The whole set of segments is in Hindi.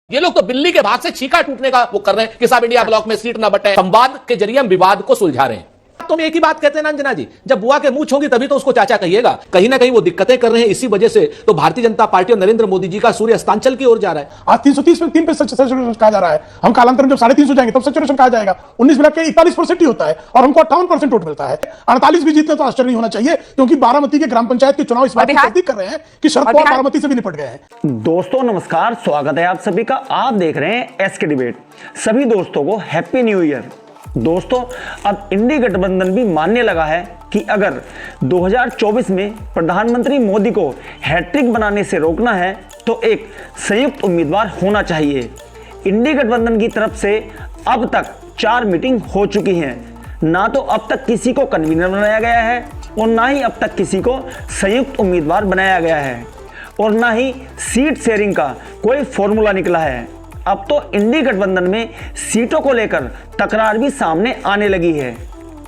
ये लोग तो बिल्ली के भाग से छीका टूटने का वो कर रहे हैं कि साहब इंडिया ब्लॉक में सीट ना बटे। संवाद के जरिए हम विवाद को सुलझा रहे हैं। तो हम एक ही बात कहते हैं ना अंजना जी, जब बुआ के मुंह होगी तभी तो उसको चाचा कहिएगा। कहीं ना कहीं वो दिक्कतें कर रहे हैं, इसी वजह से तो भारतीय जनता पार्टी और नरेंद्र मोदी जी का सूर्य अस्तांचल की ओर जा रहा है। आज 330 में 3 सैचुरेशन कहा जा रहा है। हम कालांतर में जब 350 जाएंगे तब सैचुरेशन कहा जाएगा। 19 मिनट के 41% ही होता है और हमको 58% वोट मिलता है। 48 भी जीतने तो आश्चर्य नहीं होना चाहिए, क्योंकि बारामती के ग्राम पंचायत के चुनाव इस बात की तस्दीक कर रहे हैं कि शरद पवार बारामती से भी निपट गए हैं। दोस्तों नमस्कार, स्वागत है आप सभी का। आप देख रहे हैं एसके डिबेट। सभी दोस्तों को हैप्पी न्यू ईयर। दोस्तों अब इंडी गठबंधन भी मानने लगा है कि अगर 2024 में प्रधानमंत्री मोदी को हैट्रिक बनाने से रोकना है तो एक संयुक्त उम्मीदवार होना चाहिए। इंडी गठबंधन की तरफ से अब तक 4 मीटिंग हो चुकी हैं। ना तो अब तक किसी को कन्वीनर बनाया गया है और ना ही अब तक किसी को संयुक्त उम्मीदवार बनाया गया है और ना ही सीट शेयरिंग का कोई फॉर्मूला निकला है। अब तो इंडी गठबंधन में सीटों को लेकर तकरार भी सामने आने लगी है।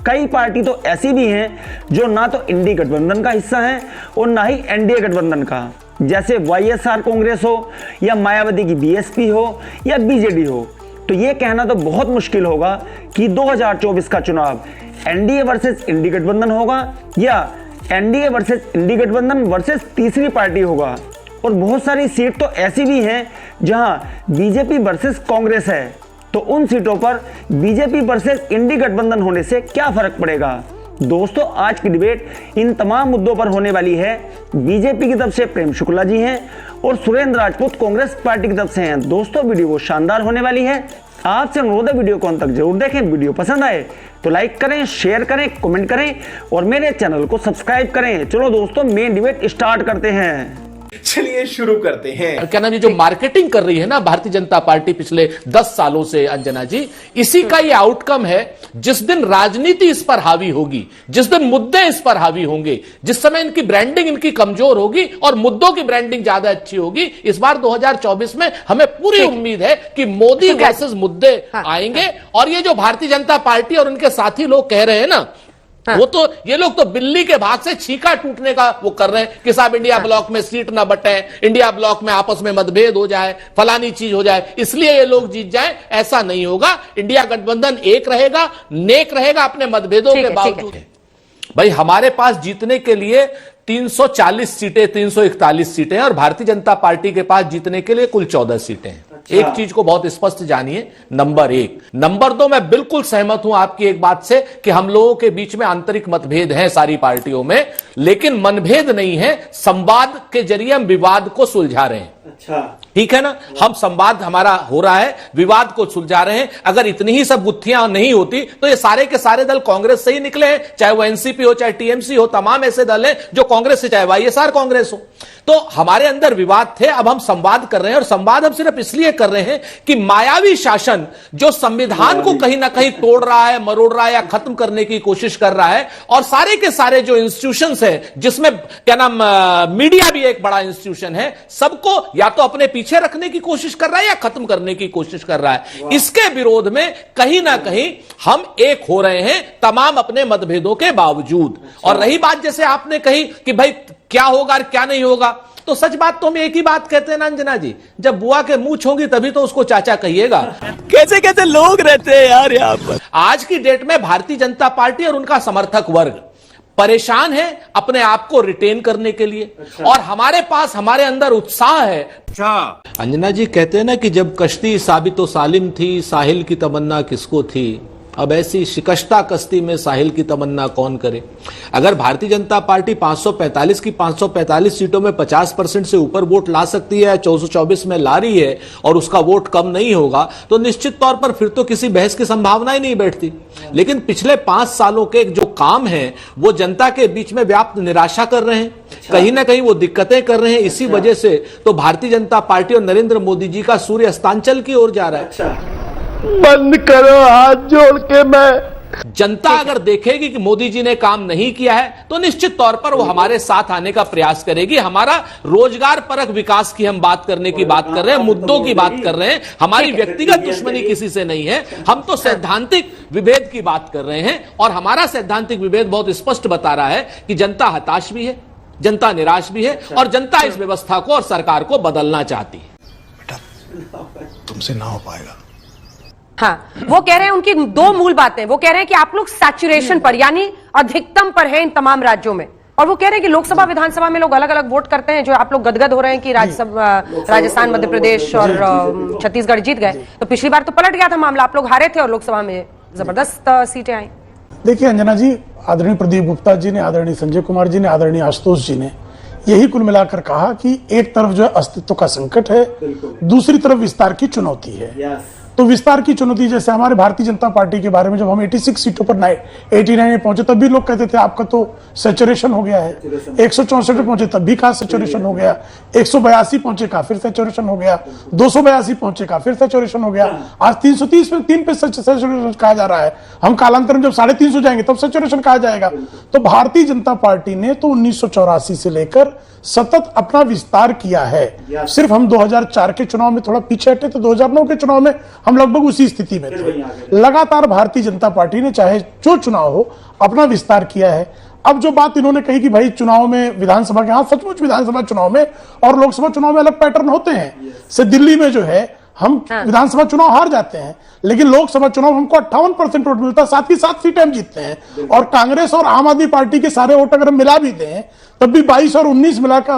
कई पार्टी तो ऐसी भी हैं जो ना तो इंडी गठबंधन का हिस्सा है और ना ही एनडीए गठबंधन का, जैसे वाईएसआर कांग्रेस हो या मायावती की बीएसपी हो या बीजेडी हो। तो ये कहना तो बहुत मुश्किल होगा कि 2024 का चुनाव एनडीए वर्सेस इंडी गठबंधन होगा या एनडीए वर्सेस इंडी गठबंधन वर्सेस तीसरी पार्टी होगा। और बहुत सारी सीट तो ऐसी भी हैं जहां बीजेपी वर्सेस कांग्रेस है। तो उन सीटों पर बीजेपी वर्सेस इंडी गठबंधन होने से क्या फर्क पड़ेगा? दोस्तों आज की डिबेट इन तमाम मुद्दों पर होने वाली है। बीजेपी की तरफ से प्रेम शुक्ला जी हैं और सुरेंद्र राजपूत कांग्रेस पार्टी की तरफ से हैं। दोस्तों वीडियो शानदार होने वाली है। आपसे अनुरोध है वीडियो को अंत तक जरूर देखें। वीडियो पसंद आए तो लाइक करें, शेयर करें, कमेंट करें और मेरे चैनल को सब्सक्राइब करें। चलो दोस्तों मेन डिबेट स्टार्ट करते हैं। चलिए शुरू करते हैं। क्या नाम, ये जो मार्केटिंग कर रही है ना भारतीय जनता पार्टी पिछले 10 सालों से अंजना जी, इसी का ये आउटकम है। जिस दिन राजनीति इस पर हावी होगी, जिस दिन मुद्दे इस पर हावी होंगे, जिस समय इनकी ब्रांडिंग इनकी कमजोर होगी और मुद्दों की ब्रांडिंग ज्यादा अच्छी होगी, इस बार 2024 में हमें पूरी उम्मीद है कि मोदी वर्सेस मुद्दे आएंगे। और ये जो भारतीय जनता पार्टी और उनके साथी लोग कह रहे हैं ना, वो तो ये लोग तो बिल्ली के भाग से छीका टूटने का वो कर रहे हैं कि साहब इंडिया ब्लॉक में सीट ना बटे, इंडिया ब्लॉक में आपस में मतभेद हो जाए, फलानी चीज हो जाए, इसलिए ये लोग जीत जाए। ऐसा नहीं होगा। इंडिया गठबंधन एक रहेगा, नेक रहेगा अपने मतभेदों के बावजूद। भाई हमारे पास जीतने के लिए 340 सीटें, 341 सीटें हैं और भारतीय जनता पार्टी के पास जीतने के लिए कुल 14 सीटें हैं। एक चीज को बहुत स्पष्ट जानिए, नंबर 1। नंबर 2, मैं बिल्कुल सहमत हूं आपकी एक बात से कि हम लोगों के बीच में आंतरिक मतभेद हैं सारी पार्टियों में, लेकिन मनभेद नहीं है। संवाद के जरिए हम विवाद को सुलझा रहे हैं। अच्छा ठीक है ना, हम संवाद हमारा हो रहा है, विवाद को सुलझा रहे हैं। अगर इतनी ही सब गुत्थियां नहीं होती तो ये सारे के सारे दल कांग्रेस से ही निकले हैं, चाहे वो एनसीपी हो, चाहे टीएमसी हो। तमाम ऐसे दल हैं जो कांग्रेस से, चाहे वाईएसआर कांग्रेस हो। तो हमारे अंदर विवाद थे, अब हम संवाद कर रहे हैं। और संवाद हम सिर्फ इसलिए कर रहे हैं कि मायावी शासन जो संविधान को कहीं ना कहीं तोड़ रहा है, मरोड़ रहा है या खत्म करने की कोशिश कर रहा है, और सारे के सारे जो इंस्टीट्यूशंस हैं, जिसमें क्या नाम मीडिया भी एक बड़ा इंस्टीट्यूशन है, सबको या तो अपने पीछे रखने की कोशिश कर रहा है या खत्म करने की कोशिश कर रहा है। इसके विरोध में कहीं ना कहीं हम एक हो रहे हैं, तमाम अपने मतभेदों के बावजूद। और रही बात जैसे आपने कही कि भाई क्या होगा और क्या नहीं होगा, तो सच बात तो हम एक ही बात कहते हैं ना अंजना जी, जब बुआ के मुंह होगी तभी तो उसको चाचा कहिएगा। कैसे कैसे लोग रहते हैं यार यहाँ पर। आज की डेट में भारतीय जनता पार्टी और उनका समर्थक वर्ग परेशान है अपने आप को रिटेन करने के लिए। और हमारे पास, हमारे अंदर उत्साह है। अंजना जी कहते हैं ना कि जब कश्ती साबित व सालिम थी, साहिल की तमन्ना किसको थी। अब ऐसी शिकस्ता कश्ती में साहिल की तमन्ना कौन करे। अगर भारतीय जनता पार्टी 545 की 545 सीटों में 50% से ऊपर वोट ला सकती है, 424 में ला रही है और उसका वोट कम नहीं होगा, तो निश्चित तौर पर फिर तो किसी बहस की संभावना ही नहीं बैठती। लेकिन पिछले 5 सालों के जो काम है वो जनता के बीच में व्याप्त निराशा कर रहे हैं, कहीं ना कहीं वो दिक्कतें कर रहे हैं। इसी वजह से तो भारतीय जनता पार्टी और नरेंद्र मोदी जी का सूर्य अस्तांचल की ओर जा रहा है। बंद करो हाथ जोड़ के। मैं जनता अगर देखेगी कि मोदी जी ने काम नहीं किया है तो निश्चित तौर पर वो हमारे साथ आने का प्रयास करेगी। हमारा रोजगार परक विकास की हम बात करने की बात कर रहे हैं, मुद्दों की बात कर रहे हैं। हमारी व्यक्तिगत दुश्मनी किसी से नहीं है, हम तो सैद्धांतिक विभेद की बात कर रहे हैं। और हमारा सैद्धांतिक विभेद बहुत स्पष्ट बता रहा है कि जनता हताश भी है, जनता निराश भी है और जनता इस व्यवस्था को और सरकार को बदलना चाहती है। तुमसे ना हो पाएगा। हाँ, वो कह रहे हैं उनकी दो मूल बातें। वो कह रहे हैं कि आप लोग सैचुरेशन पर यानी अधिकतम पर हैं इन तमाम राज्यों में, और वो कह रहे हैं कि लोकसभा विधानसभा में लोग अलग अलग वोट करते हैं। जो आप लोग गदगद हो रहे हैं कि राज्यसभा, राजस्थान, मध्य प्रदेश और छत्तीसगढ़ जीत गए, तो पिछली बार तो पलट गया था मामला, आप लोग हारे थे और लोकसभा में जबरदस्त सीटें आई। देखिए अंजना जी, आदरणीय प्रदीप गुप्ता जी ने, आदरणीय संजय कुमार जी ने, आदरणीय आशुतोष जी ने यही कुल मिलाकर कहा कि एक तरफ जो है अस्तित्व का संकट है, दूसरी तरफ विस्तार की चुनौती है। तो विस्तार की चुनौती, जैसे हमारे भारतीय जनता पार्टी के बारे में जब हम 86 सीटों पर 89 में पहुंचे तब भी लोग कहते थे आपका तो सैचुरेशन हो गया है। 164 पे पहुंचे तब भी कहा सैचुरेशन हो गया, 182 पहुंचे कहा फिर सैचुरेशन हो गया, 282 पहुंचे कहा फिर सैचुरेशन हो गया, आज 330 में 3 पे सैचुरेशन कहा जा रहा है। हम कालांतर में जब 350 जाएंगे तब सैचुरेशन कहा जाएगा। तो भारतीय जनता पार्टी ने तो 1984 से लेकर सतत अपना विस्तार किया है। सिर्फ हम 2004 के चुनाव में थोड़ा पीछे हटे तो 2009 के चुनाव में हम लगभग उसी स्थिति में थे। लगातार भारतीय जनता पार्टी ने चाहे जो चुनाव हो अपना विस्तार किया है। अब जो बात इन्होंने कही कि भाई चुनाव में विधानसभा के, हाँ सचमुच विधानसभा चुनाव में और लोकसभा चुनाव में अलग पैटर्न होते हैं। से दिल्ली में जो है हम विधानसभा चुनाव हार जाते हैं, लेकिन लोकसभा चुनाव हमको 58% वोट मिलता है, साथ ही साथ सीटें हम जीतते हैं। और कांग्रेस और आम आदमी पार्टी के सारे वोट अगर हम मिला भी दें तब भी 22 और 19 मिलाकर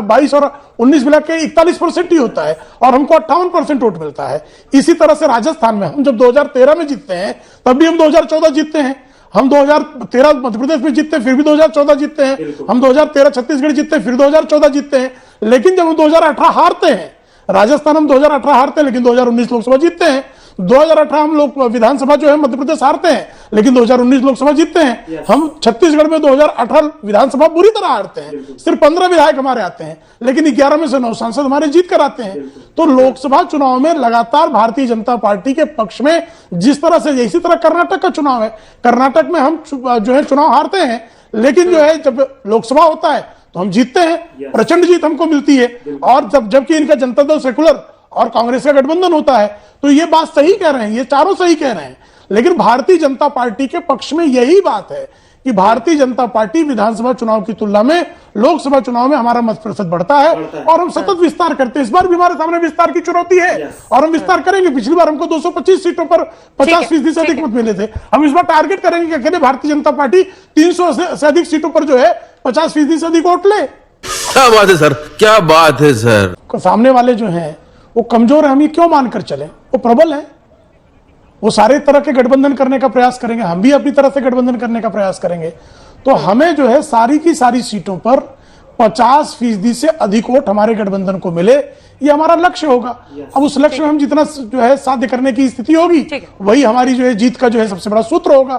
41% ही होता है और हमको 58% वोट मिलता है। इसी तरह से राजस्थान में हम जब 2013 में जीतते हैं तब भी हम 2014 जीतते हैं। हम 2013 मध्य प्रदेश में जीतते हैं फिर भी 2014 जीतते हैं। हम 2013 छत्तीसगढ़ जीतते हैं फिर 2014 जीतते हैं। लेकिन जब हम 2018 हारते हैं, राजस्थान हम 2018 हारते हैं लेकिन 2019 लोकसभा जीतते हैं। 2018 हम लोग विधानसभा जो है मध्य प्रदेश हारते हैं लेकिन 2019 लोकसभा जीतते हैं। हम छत्तीसगढ़ में 2018 विधानसभा बुरी तरह हारते हैं, सिर्फ 15 विधायक हमारे आते हैं लेकिन 11 में से 9 सांसद हमारे जीत कर आते हैं। तो लोकसभा चुनाव में लगातार भारतीय जनता पार्टी के पक्ष में जिस तरह से, इसी तरह कर्नाटक का चुनाव है, कर्नाटक में हम जो है चुनाव हारते हैं लेकिन जो है जब लोकसभा होता है तो हम जीतते हैं, प्रचंड जीत हमको मिलती है। और जबकि इनका जनता दल सेकुलर और कांग्रेस का गठबंधन होता है। तो ये बात सही कह रहे हैं, ये चारों सही कह रहे हैं। लेकिन भारतीय जनता पार्टी के पक्ष में यही बात है कि भारतीय जनता पार्टी विधानसभा चुनाव की तुलना में लोकसभा चुनाव में हमारा मत प्रतिशत बढ़ता है और हम सतत विस्तार करते हैं। इस बार भी हमारे सामने विस्तार की चुनौती है और हम विस्तार करेंगे। पिछली बार हमको 225 सीटों पर 50% से अधिक मत मिले थे। हम इस बार टारगेट करेंगे कि अकेले भारतीय जनता पार्टी 300 से अधिक सीटों पर जो है 50% से अधिक वोट ले। क्या बात है सर, क्या बात है सर। सामने वाले जो हैं वो कमजोर है, हम ये क्यों मानकर चले? वो प्रबल है, वो सारे तरह के गठबंधन करने का प्रयास करेंगे, हम भी अपनी तरह से गठबंधन करने का प्रयास करेंगे। तो हमें जो है सारी की सारी सीटों पर 50% से अधिक वोट हमारे गठबंधन को मिले, ये हमारा लक्ष्य होगा। अब उस लक्ष्य में हम जितना जो है साध्य करने की स्थिति होगी वही हमारी जो है जीत का जो है सबसे बड़ा सूत्र होगा।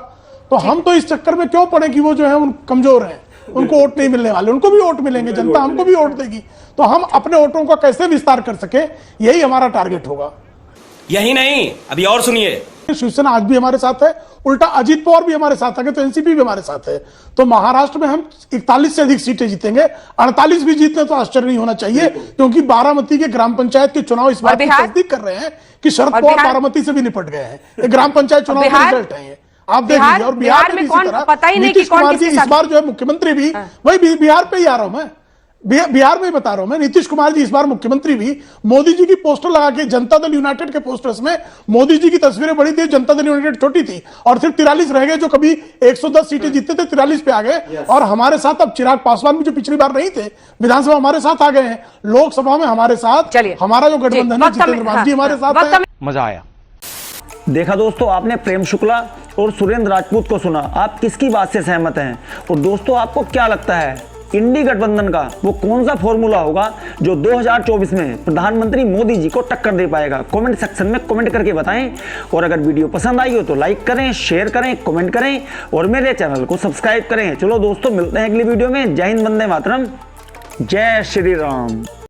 तो हम तो इस चक्कर में क्यों पड़े कि वो जो है उन कमजोर हैं, उनको वोट नहीं मिलने वाले, उनको भी वोट मिलेंगे, जनता हमको भी वोट देगी। तो हम अपने वोटों का कैसे विस्तार कर सके, यही हमारा टारगेट होगा। यही नहीं, अभी और सुनिए। शिवसेना आज भी हमारे साथ है, उल्टा अजीत पवार भी हमारे साथ है, तो एनसीपी भी हमारे साथ है। तो महाराष्ट्र में हम 41 से अधिक सीटें जीतेंगे, 48 भी जीतने तो आश्चर्य नहीं होना चाहिए, क्योंकि बारामती के ग्राम पंचायत के चुनाव इस बात की तस्दीक कर रहे हैं कि शरद पवार बारामती से भी निपट गए हैं। ये ग्राम पंचायत चुनाव का रिजल्ट है ये, आप देख लीजिए। और बिहार में कौन, पता ही नहीं कि नीतीश कुमार जी इस बार जो है मुख्यमंत्री भी, वही बिहार पे ही आ रहा हूं मैं, बिहार में ही बता रहा हूं मैं। नीतीश कुमार जी इस बार मुख्यमंत्री भी मोदी जी की पोस्टर लगा के, जनता दल यूनाइटेड के पोस्टर्स में मोदी जी की तस्वीरें बड़ी थी, जनता दल यूनाइटेड छोटी थी और सिर्फ 43 रह गए। जो कभी 110 सीटें जीतते थे 43 पे आ गए। और हमारे साथ अब चिराग पासवान भी जो पिछली बार नहीं थे विधानसभा हमारे साथ आ गए हैं, लोकसभा में हमारे साथ हमारा जो गठबंधन है जितेंद्र मान जी हमारे साथ है। मजा आया। देखा दोस्तों, आपने प्रेम शुक्ला और सुरेंद्र राजपूत को सुना। आप किसकी बात से सहमत हैं? और दोस्तों आपको क्या लगता है इंडी गठबंधन का वो कौन सा फॉर्मूला होगा जो 2024 में प्रधानमंत्री मोदी जी को टक्कर दे पाएगा? कमेंट सेक्शन में कमेंट करके बताएं। और अगर वीडियो पसंद आई हो तो लाइक करें, शेयर करें, कमेंट करें और मेरे चैनल को सब्सक्राइब करें। चलो दोस्तों, मिलते हैं अगली वीडियो में। जय हिंद, वंदे मातरम, जय श्री राम।